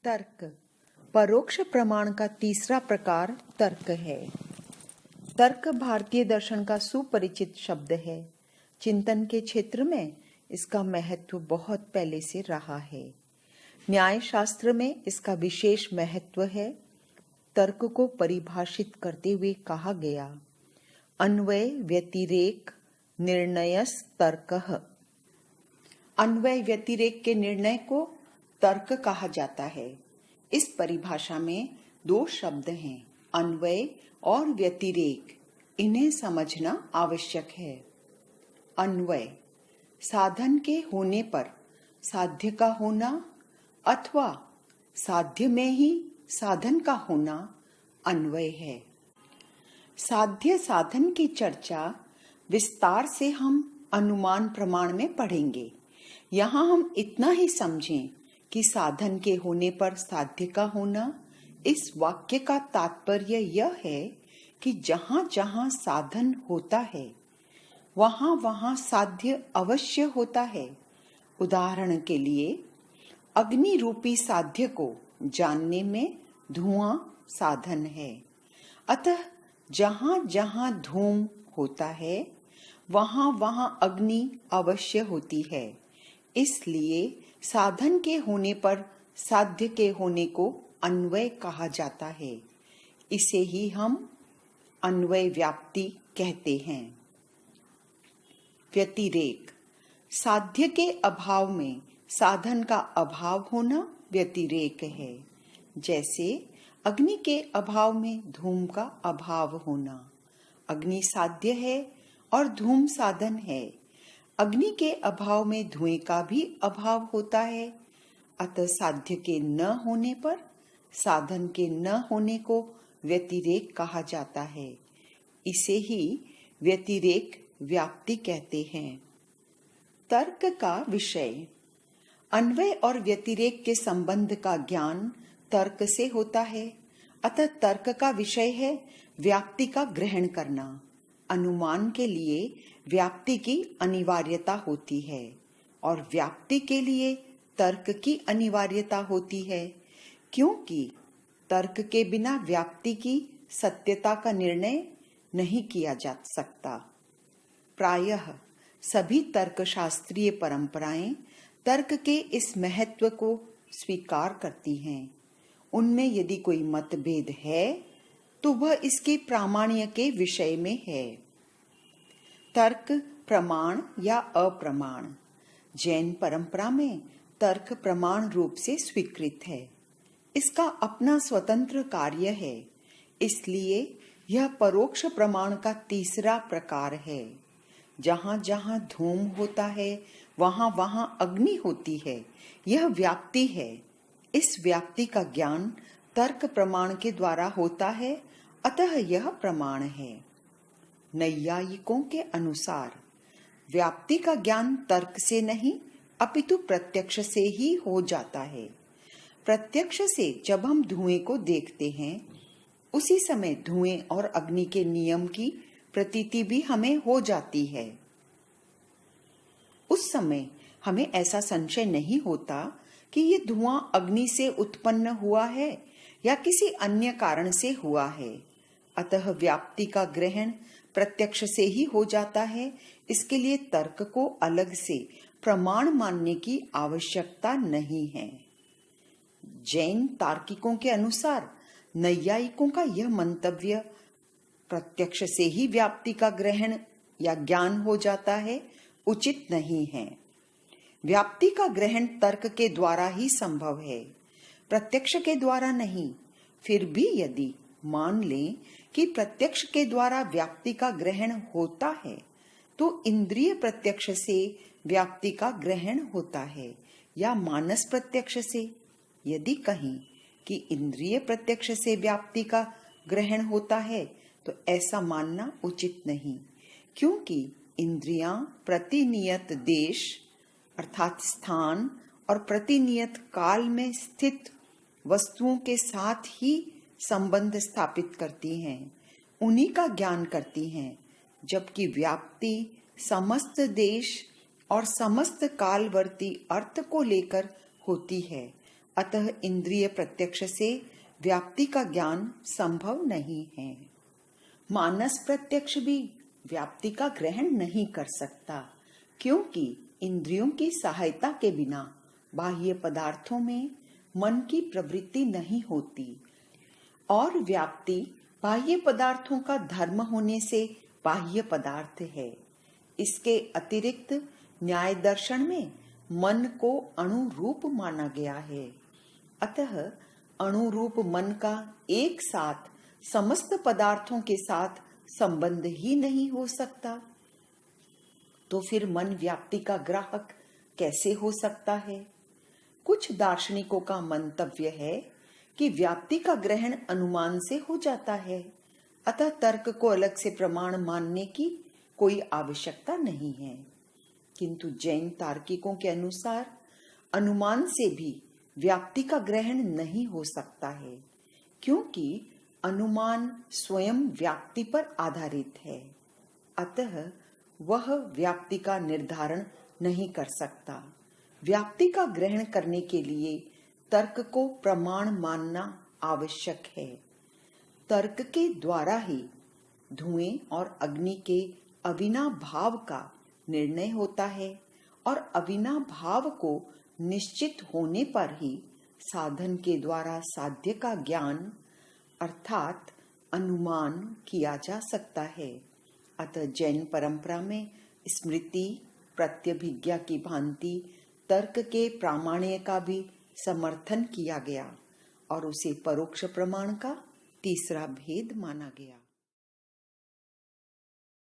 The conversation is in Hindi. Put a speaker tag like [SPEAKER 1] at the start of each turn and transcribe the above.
[SPEAKER 1] तर्क परोक्ष प्रमाण का तीसरा प्रकार तर्क है। तर्क भारतीय दर्शन का सुपरिचित शब्द है। चिंतन के क्षेत्र में इसका महत्व बहुत पहले से रहा है। न्याय शास्त्र में इसका विशेष महत्व है। तर्क को परिभाषित करते हुए कहा गया, अन्वय व्यतिरेक निर्णयस तर्कः। अन्वय व्यतिरेक के निर्णय को तर्क कहा जाता है। इस परिभाषा में दो शब्द हैं, अन्वय और व्यतिरेक। इन्हें समझना आवश्यक है। अन्वय साधन के होने पर साध्य का होना अथवा साध्य में ही साधन का होना अन्वय है। साध्य साधन की चर्चा विस्तार से हम अनुमान प्रमाण में पढ़ेंगे। यहाँ हम इतना ही समझें कि साधन के होने पर साध्य का होना। इस वाक्य का तात्पर्य यह है कि जहाँ जहाँ साधन होता है वहाँ वहाँ साध्य अवश्य होता है। उदाहरण के लिए अग्नि रूपी साध्य को जानने में धुआं साधन है। अतः जहाँ जहाँ धूम होता है वहाँ वहाँ अग्नि अवश्य होती है। इसलिए साधन के होने पर साध्य के होने को अन्वय कहा जाता है। इसे ही हम अन्वय व्याप्ति कहते हैं। व्यतिरेक साध्य के अभाव में साधन का अभाव होना व्यतिरेक है। जैसे अग्नि के अभाव में धूम का अभाव होना। अग्नि साध्य है और धूम साधन है। अग्नि के अभाव में धुएं का भी अभाव होता है। अतः साध्य के न होने पर साधन के न होने को व्यतिरेक कहा जाता है। इसे ही व्यतिरेक व्याप्ति कहते हैं। तर्क का विषय अन्वय और व्यतिरेक के संबंध का ज्ञान तर्क से होता है। अतः तर्क का विषय है व्याप्ति का ग्रहण करना। अनुमान के लिए व्याप्ति की अनिवार्यता होती है और व्याप्ति के लिए तर्क की अनिवार्यता होती है, क्योंकि तर्क के बिना व्याप्ति की सत्यता का निर्णय नहीं किया जा सकता। प्रायः सभी तर्कशास्त्रीय परंपराएं तर्क के इस महत्व को स्वीकार करती हैं। उनमें यदि कोई मतभेद है तो वह इसके प्रामाण्य के विषय में है। तर्क प्रमाण या अप्रमाण। जैन परंपरा में तर्क प्रमाण रूप से स्वीकृत है। इसका अपना स्वतंत्र कार्य है। इसलिए यह परोक्ष प्रमाण का तीसरा प्रकार है। जहाँ जहाँ धूम होता है वहाँ वहाँ अग्नि होती है। यह व्याप्ति है। इस व्याप्ति का ज्ञान तर्क प्रमाण के द्वारा होता है, अतः यह प्रमाण है। नैयायिकों के अनुसार व्याप्ति का ज्ञान तर्क से नहीं अपितु प्रत्यक्ष से ही हो जाता है। प्रत्यक्ष से जब हम धुएं को देखते हैं उसी समय धुएं और अग्नि के नियम की प्रतीति भी हमें हो जाती है। उस समय हमें ऐसा संशय नहीं होता कि ये धुआं अग्नि से उत्पन्न हुआ है या किसी अन्य कारण से हुआ है। अतः व्याप्ति का ग्रहण प्रत्यक्ष से ही हो जाता है। इसके लिए तर्क को अलग से प्रमाण मानने की आवश्यकता नहीं है। जैन तार्किकों के अनुसार नैयायिकों का यह मंतव्य प्रत्यक्ष से ही व्याप्ति का ग्रहण या ज्ञान हो जाता है उचित नहीं है। व्याप्ति का ग्रहण तर्क के द्वारा ही संभव है, प्रत्यक्ष के द्वारा नहीं। फिर भी यदि मान लें कि प्रत्यक्ष के द्वारा व्याप्ति का ग्रहण होता है तो इंद्रिय प्रत्यक्ष से व्याप्ति का ग्रहण होता है या मानस प्रत्यक्ष से। यदि कहीं कि इंद्रिय प्रत्यक्ष से व्याप्ति का ग्रहण होता है तो ऐसा मानना उचित नहीं, क्योंकि इंद्रियां प्रतिनियत देश अर्थात स्थान और प्रतिनियत काल में स्थित वस्तुओं के साथ ही संबंध स्थापित करती हैं, उन्हीं का ज्ञान करती हैं। जबकि व्याप्ति समस्त देश और समस्त कालवर्ती अर्थ को लेकर होती है अतः इंद्रिय प्रत्यक्ष से व्याप्ति का ज्ञान संभव नहीं है। मानस प्रत्यक्ष भी व्याप्ति का ग्रहण नहीं कर सकता, क्योंकि इंद्रियों की सहायता के बिना बाह्य पदार्थों में मन की प्रवृत्ति नहीं होती और व्याप्ति बाह्य पदार्थों का धर्म होने से बाह्य पदार्थ है। इसके अतिरिक्त न्याय दर्शन में मन को अणुरूप माना गया है। अतः अणुरूप मन का एक साथ समस्त पदार्थों के साथ संबंध ही नहीं हो सकता, तो फिर मन व्याप्ति का ग्राहक कैसे हो सकता है? कुछ दार्शनिकों का मंतव्य है कि व्याप्ति का ग्रहण अनुमान से हो जाता है, अतः तर्क को अलग से प्रमाण मानने की कोई आवश्यकता नहीं है। किंतु जैन तार्किकों के अनुसार अनुमान से भी व्याप्ति का ग्रहण नहीं हो सकता है, क्योंकि अनुमान स्वयं व्याप्ति पर आधारित है। अतः वह व्याप्ति का निर्धारण नहीं कर सकता। व्याप्ति का ग्रहण करने के लिए तर्क को प्रमाण मानना आवश्यक है। तर्क के द्वारा ही धुएं और अग्नि के अविनाभाव का निर्णय होता है और अविनाभाव को निश्चित होने पर ही साधन के द्वारा साध्य का ज्ञान अर्थात अनुमान किया जा सकता है। अतः जैन परंपरा में स्मृति प्रत्यभिज्ञा की भांति तर्क के प्रामाण्य का भी समर्थन किया गया और उसे परोक्ष प्रमाण का तीसरा भेद माना गया।